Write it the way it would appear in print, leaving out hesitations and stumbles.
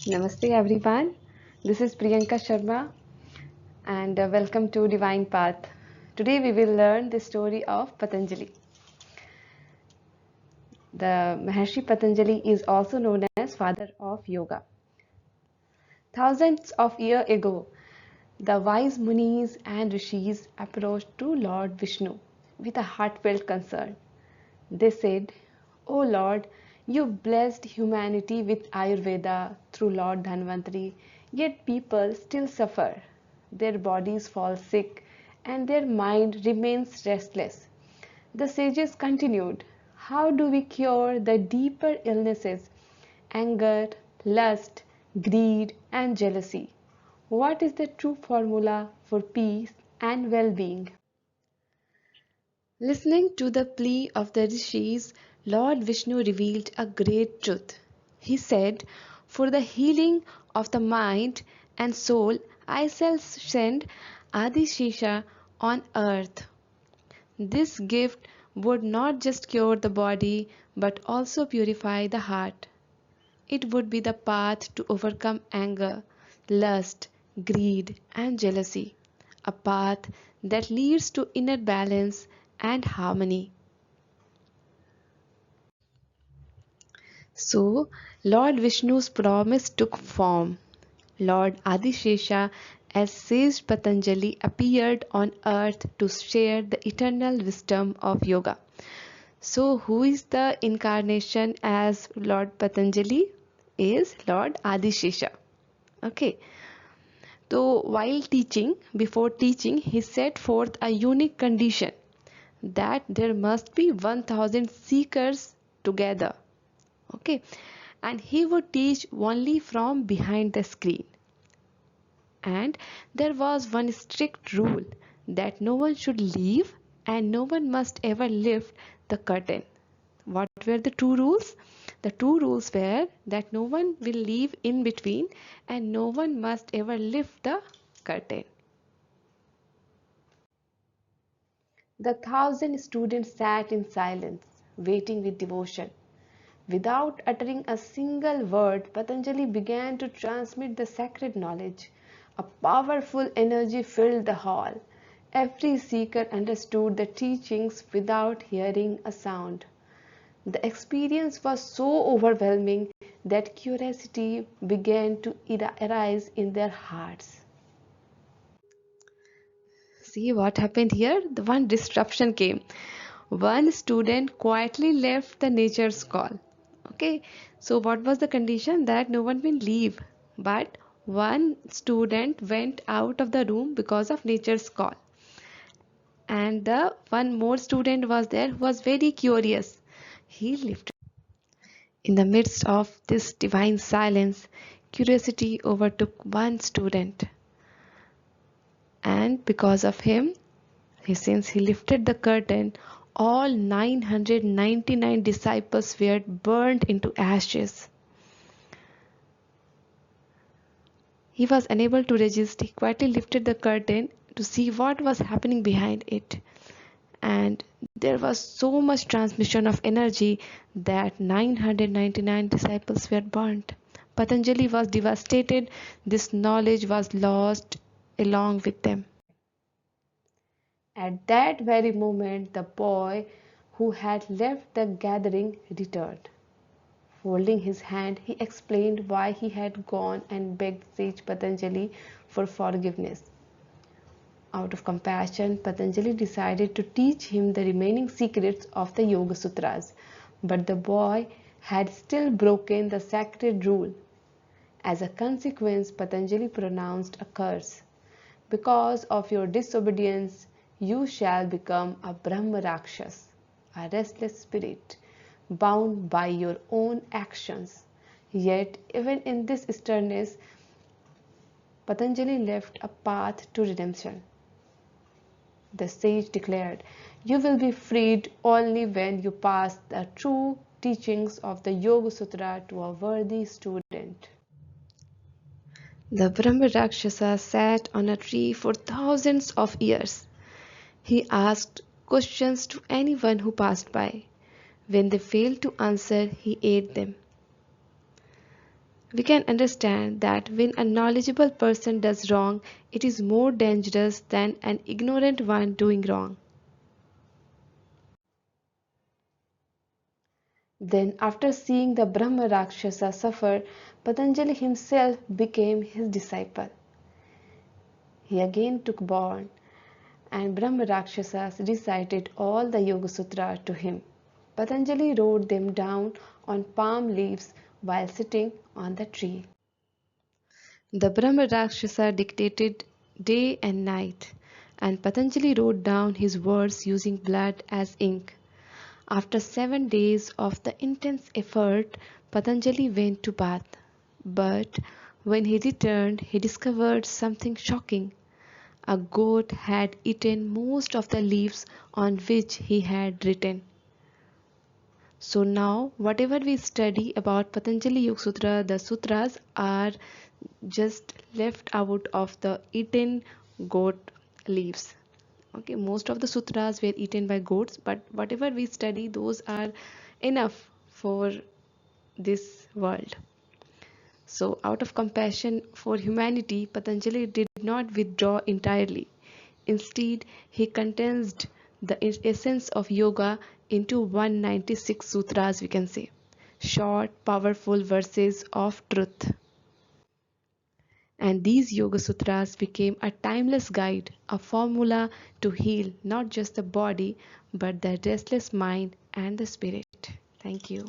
Namaste everyone. This is Priyanka Sharma and welcome to Divine Path. Today we will learn the story of Patanjali. The Maharshi Patanjali is also known as father of yoga. Thousands of years ago, the wise munis and rishis approached to Lord Vishnu with a heartfelt concern. They said, "O Lord, you blessed humanity with Ayurveda through Lord Dhanvantari, yet people still suffer. Their bodies fall sick and their mind remains restless." The sages continued, "How do we cure the deeper illnesses, anger, lust, greed, and jealousy? What is the true formula for peace and well being?" Listening to the plea of the rishis, Lord Vishnu revealed a great truth. He said, "For the healing of the mind and soul, I shall send Adishesha on earth. This gift would not just cure the body but also purify the heart. It would be the path to overcome anger, lust, greed, and jealousy, a path that leads to inner balance and harmony." So, Lord Vishnu's promise took form. Lord Adishesha, as sage Patanjali, appeared on earth to share the eternal wisdom of yoga. So, who is the incarnation as Lord Patanjali? Is Lord Adishesha. Okay. So, before teaching, he set forth a unique condition that there must be 1000 seekers together. Okay, and he would teach only from behind the screen. And there was one strict rule that no one should leave and no one must ever lift the curtain. What were the two rules? The two rules were that no one will leave in between and no one must ever lift the curtain. The 1000 students sat in silence, waiting with devotion. Without uttering a single word, Patanjali began to transmit the sacred knowledge. A powerful energy filled the hall. Every seeker understood the teachings without hearing a sound. The experience was so overwhelming that curiosity began to arise in their hearts. See what happened here? The one disruption came. One student quietly left the nature's call. Okay, so what was the condition? That no one will leave, but one student went out of the room because of nature's call, and the one more student was there who was very curious. He lifted. In the midst of this divine silence, curiosity overtook one student, and because of him, since he lifted the curtain, all 999 disciples were burned into ashes. He was unable to resist. He quietly lifted the curtain to see what was happening behind it. And there was so much transmission of energy that 999 disciples were burnt. Patanjali was devastated. This knowledge was lost along with them. At that very moment, the boy who had left the gathering returned. Folding his hand, he explained why he had gone and begged sage Patanjali for forgiveness. Out of compassion, Patanjali decided to teach him the remaining secrets of the Yoga Sutras, but the boy had still broken the sacred rule. As a consequence, Patanjali pronounced a curse. "Because of your disobedience, you shall become a Brahma Rakshas, a restless spirit, bound by your own actions." Yet, even in this sternness, Patanjali left a path to redemption. The sage declared, "You will be freed only when you pass the true teachings of the Yoga Sutra to a worthy student." The Brahma Rakshasa sat on a tree for thousands of years. He asked questions to anyone who passed by. When they failed to answer, he ate them. We can understand that when a knowledgeable person does wrong, it is more dangerous than an ignorant one doing wrong. Then, after seeing the Brahma Rakshasa suffer, Patanjali himself became his disciple. He again took born, and Brahma Rakshasas recited all the Yoga Sutras to him. Patanjali wrote them down on palm leaves while sitting on the tree. The Brahma Rakshasa dictated day and night, and Patanjali wrote down his words using blood as ink. After 7 days of the intense effort, Patanjali went to bath. But when he returned, he discovered something shocking. A goat had eaten most of the leaves on which he had written. So now, whatever we study about Patanjali Yoga Sutra, the sutras are just left out of the eaten goat leaves. Okay, most of the sutras were eaten by goats, but whatever we study, those are enough for this world. So, out of compassion for humanity, Patanjali did not withdraw entirely. Instead, he condensed the essence of yoga into 196 sutras, we can say. Short, powerful verses of truth. And these Yoga Sutras became a timeless guide, a formula to heal not just the body but the restless mind and the spirit. Thank you.